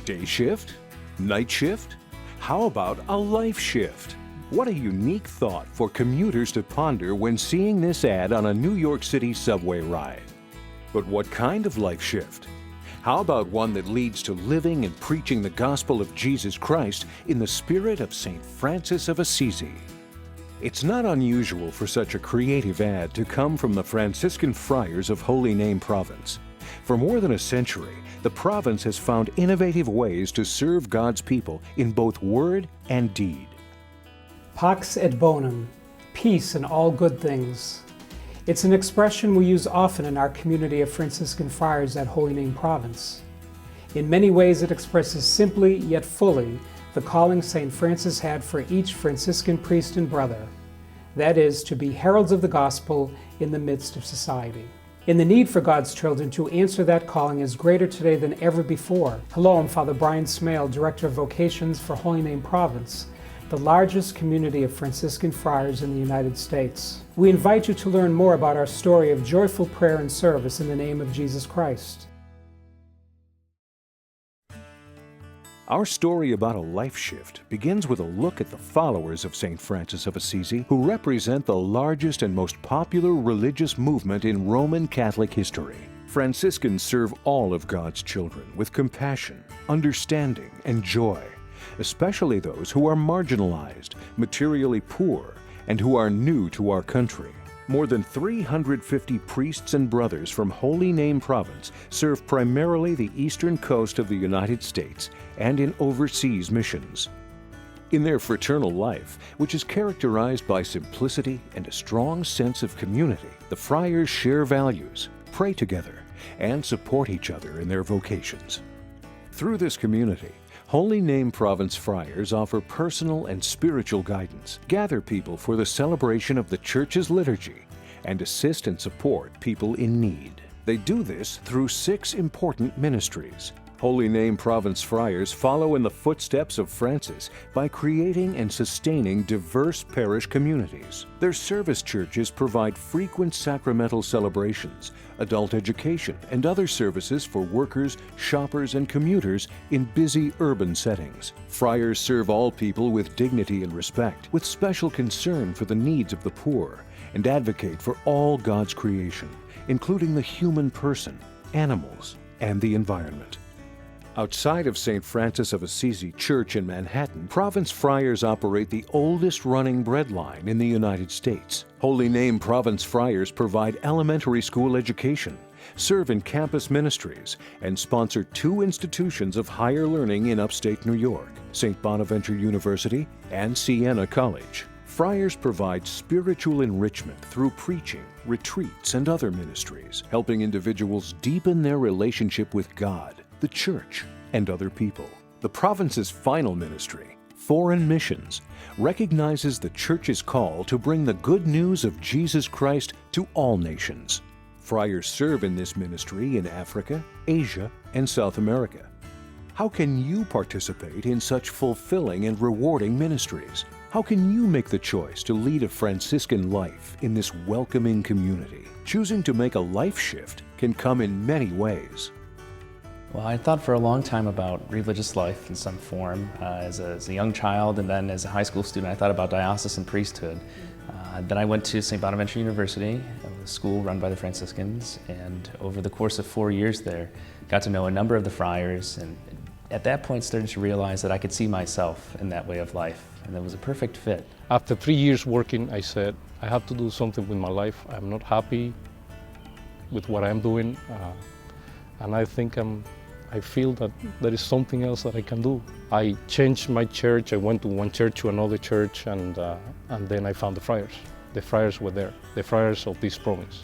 Day shift? Night shift? How about a life shift? What a unique thought for commuters to ponder when seeing this ad on a New York City subway ride. But what kind of life shift? How about one that leads to living and preaching the gospel of Jesus Christ in the spirit of St. Francis of Assisi? It's not unusual for such a creative ad to come from the Franciscan friars of Holy Name Province. For more than a century, the province has found innovative ways to serve God's people in both word and deed. Pax et bonum, peace and all good things. It's an expression we use often in our community of Franciscan friars at Holy Name Province. In many ways it expresses simply yet fully the calling St. Francis had for each Franciscan priest and brother, that is, to be heralds of the gospel in the midst of society. And the need for God's children to answer that calling is greater today than ever before. Hello, I'm Father Brian Smale, Director of Vocations for Holy Name Province, the largest community of Franciscan friars in the United States. We invite you to learn more about our story of joyful prayer and service in the name of Jesus Christ. Our story about a life shift begins with a look at the followers of St. Francis of Assisi, who represent the largest and most popular religious movement in Roman Catholic history. Franciscans serve all of God's children with compassion, understanding, and joy, especially those who are marginalized, materially poor, and who are new to our country. More than 350 priests and brothers from Holy Name Province serve primarily the eastern coast of the United States and in overseas missions. In their fraternal life, which is characterized by simplicity and a strong sense of community, the friars share values, pray together, and support each other in their vocations. Through this community, Holy Name Province friars offer personal and spiritual guidance, gather people for the celebration of the Church's liturgy, and assist and support people in need. They do this through 6 important ministries. Holy Name Province friars follow in the footsteps of Francis by creating and sustaining diverse parish communities. Their service churches provide frequent sacramental celebrations, adult education, and other services for workers, shoppers, and commuters in busy urban settings. Friars serve all people with dignity and respect, with special concern for the needs of the poor, and advocate for all God's creation, including the human person, animals, and the environment. Outside of St. Francis of Assisi Church in Manhattan, Province friars operate the oldest running bread line in the United States. Holy Name Province friars provide elementary school education, serve in campus ministries, and sponsor 2 institutions of higher learning in upstate New York, St. Bonaventure University and Siena College. Friars provide spiritual enrichment through preaching, retreats, and other ministries, helping individuals deepen their relationship with God, the Church, and other people. The province's final ministry, Foreign Missions, recognizes the Church's call to bring the good news of Jesus Christ to all nations. Friars serve in this ministry in Africa, Asia, and South America. How can you participate in such fulfilling and rewarding ministries? How can you make the choice to lead a Franciscan life in this welcoming community? Choosing to make a life shift can come in many ways. Well, I thought for a long time about religious life in some form. As a young child and then as a high school student, I thought about diocesan priesthood. Then I went to St. Bonaventure University, a school run by the Franciscans, and over the course of 4 years there, got to know a number of the friars, and at that point started to realize that I could see myself in that way of life, and it was a perfect fit. After 3 years working, I said, I have to do something with my life. I'm not happy with what I'm doing, and I feel that there is something else that I can do. I changed my church. I went to one church to another church, and then I found the friars. The friars were there, the friars of this province.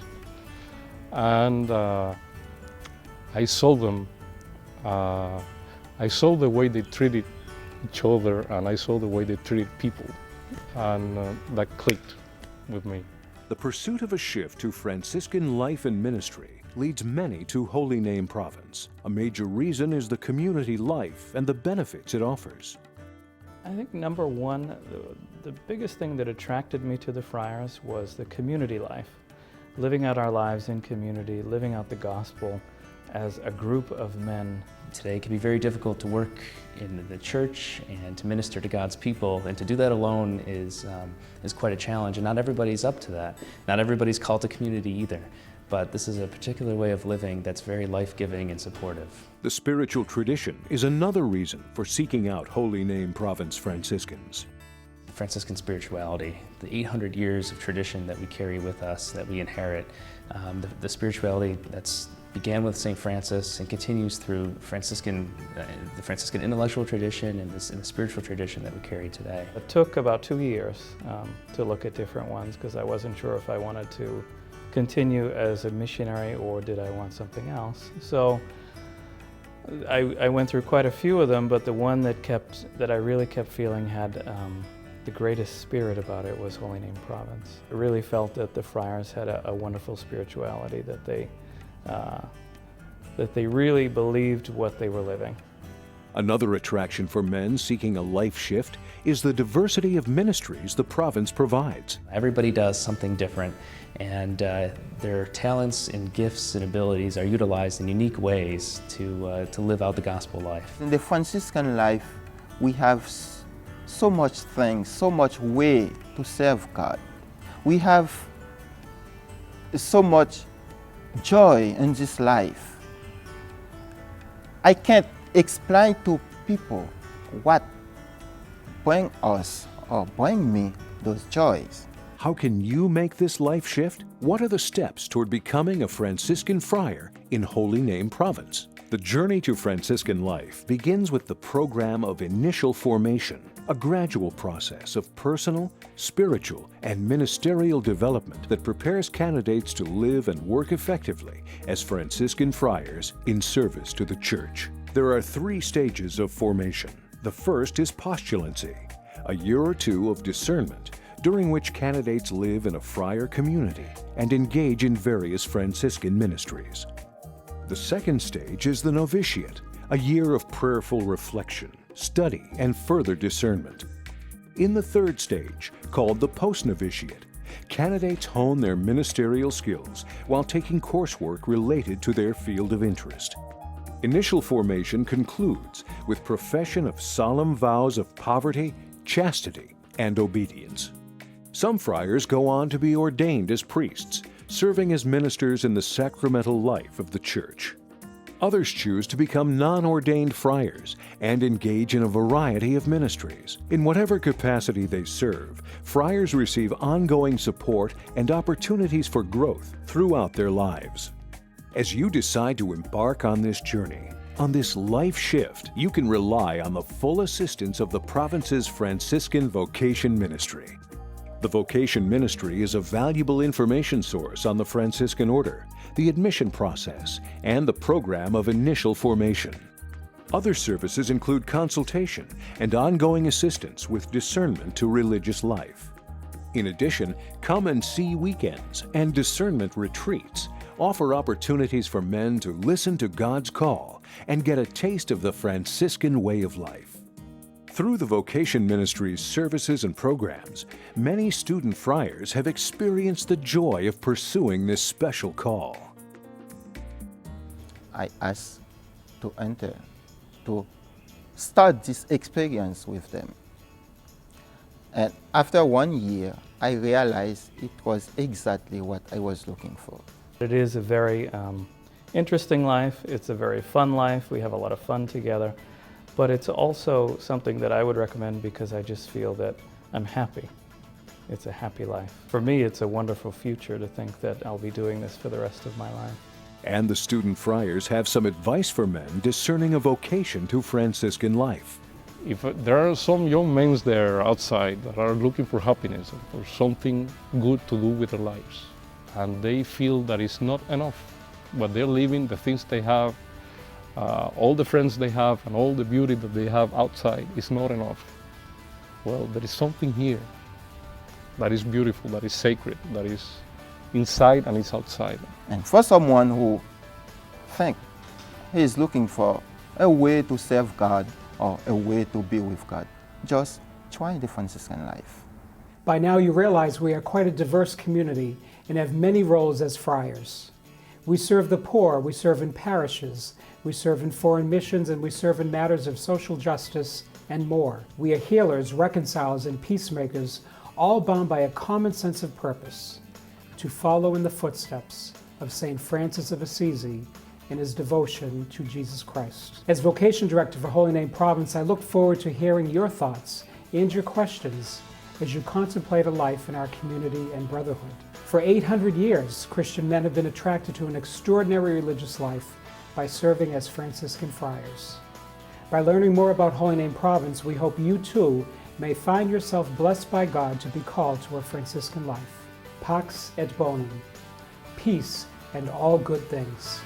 And I saw them. I saw the way they treated each other, and I saw the way they treated people, and that clicked with me. The pursuit of a shift to Franciscan life and ministry leads many to Holy Name Province. A major reason is the community life and the benefits it offers. I think number one, the biggest thing that attracted me to the friars was the community life. Living out our lives in community, living out the gospel, as a group of men. Today it can be very difficult to work in the church and to minister to God's people, and to do that alone is quite a challenge, and not everybody's up to that. Not everybody's called to community either, but this is a particular way of living that's very life-giving and supportive. The spiritual tradition is another reason for seeking out Holy Name Province Franciscans. Franciscan spirituality, the 800 years of tradition that we carry with us, that we inherit, the spirituality that's began with St. Francis and continues through the Franciscan intellectual tradition and the spiritual tradition that we carry today. It took about 2 years to look at different ones, because I wasn't sure if I wanted to continue as a missionary or did I want something else. So I went through quite a few of them, but the one that I really kept feeling had the greatest spirit about it was Holy Name Province. I really felt that the friars had a wonderful spirituality, that they really believed what they were living. Another attraction for men seeking a life shift is the diversity of ministries the province provides. Everybody does something different, and their talents and gifts and abilities are utilized in unique ways to live out the gospel life. In the Franciscan life, we have so much things, so much way to serve God. We have so much joy in this life. I can't explain to people what bring us or bring me those joys. How can you make this life shift? What are the steps toward becoming a Franciscan friar in Holy Name Province? The journey to Franciscan life begins with the program of initial formation, a gradual process of personal, spiritual, and ministerial development that prepares candidates to live and work effectively as Franciscan friars in service to the Church. There are 3 stages of formation. The first is postulancy, a year or 2 of discernment, during which candidates live in a friar community and engage in various Franciscan ministries. The second stage is the novitiate, a year of prayerful reflection, study, and further discernment. In the third stage, called the post-novitiate, candidates hone their ministerial skills while taking coursework related to their field of interest. Initial formation concludes with profession of solemn vows of poverty, chastity, and obedience. Some friars go on to be ordained as priests, serving as ministers in the sacramental life of the Church. Others choose to become non-ordained friars and engage in a variety of ministries. In whatever capacity they serve, friars receive ongoing support and opportunities for growth throughout their lives. As you decide to embark on this journey, on this life shift, you can rely on the full assistance of the province's Franciscan Vocation Ministry. The Vocation Ministry is a valuable information source on the Franciscan Order, the admission process, and the program of initial formation. Other services include consultation and ongoing assistance with discernment to religious life. In addition, Come and See weekends and discernment retreats offer opportunities for men to listen to God's call and get a taste of the Franciscan way of life. Through the Vocation Ministry's services and programs, many student friars have experienced the joy of pursuing this special call. I asked to enter, to start this experience with them. And after 1 year, I realized it was exactly what I was looking for. It is a very interesting life. It's a very fun life. We have a lot of fun together. But it's also something that I would recommend because I just feel that I'm happy. It's a happy life. For me, it's a wonderful future to think that I'll be doing this for the rest of my life. And the student friars have some advice for men discerning a vocation to Franciscan life. If there are some young men there outside that are looking for happiness or something good to do with their lives, and they feel that it's not enough, what they're living, the things they have, all the friends they have and all the beauty that they have outside is not enough. Well, there is something here that is beautiful, that is sacred, that is inside and is outside. And for someone who thinks he is looking for a way to serve God or a way to be with God, just try the Franciscan life. By now you realize we are quite a diverse community and have many roles as friars. We serve the poor, we serve in parishes, we serve in foreign missions, and we serve in matters of social justice and more. We are healers, reconcilers, and peacemakers, all bound by a common sense of purpose, to follow in the footsteps of St. Francis of Assisi in his devotion to Jesus Christ. As Vocation Director for Holy Name Province, I look forward to hearing your thoughts and your questions as you contemplate a life in our community and brotherhood. For 800 years, Christian men have been attracted to an extraordinary religious life by serving as Franciscan friars. By learning more about Holy Name Province, we hope you too may find yourself blessed by God to be called to a Franciscan life. Pax et bonum, peace and all good things.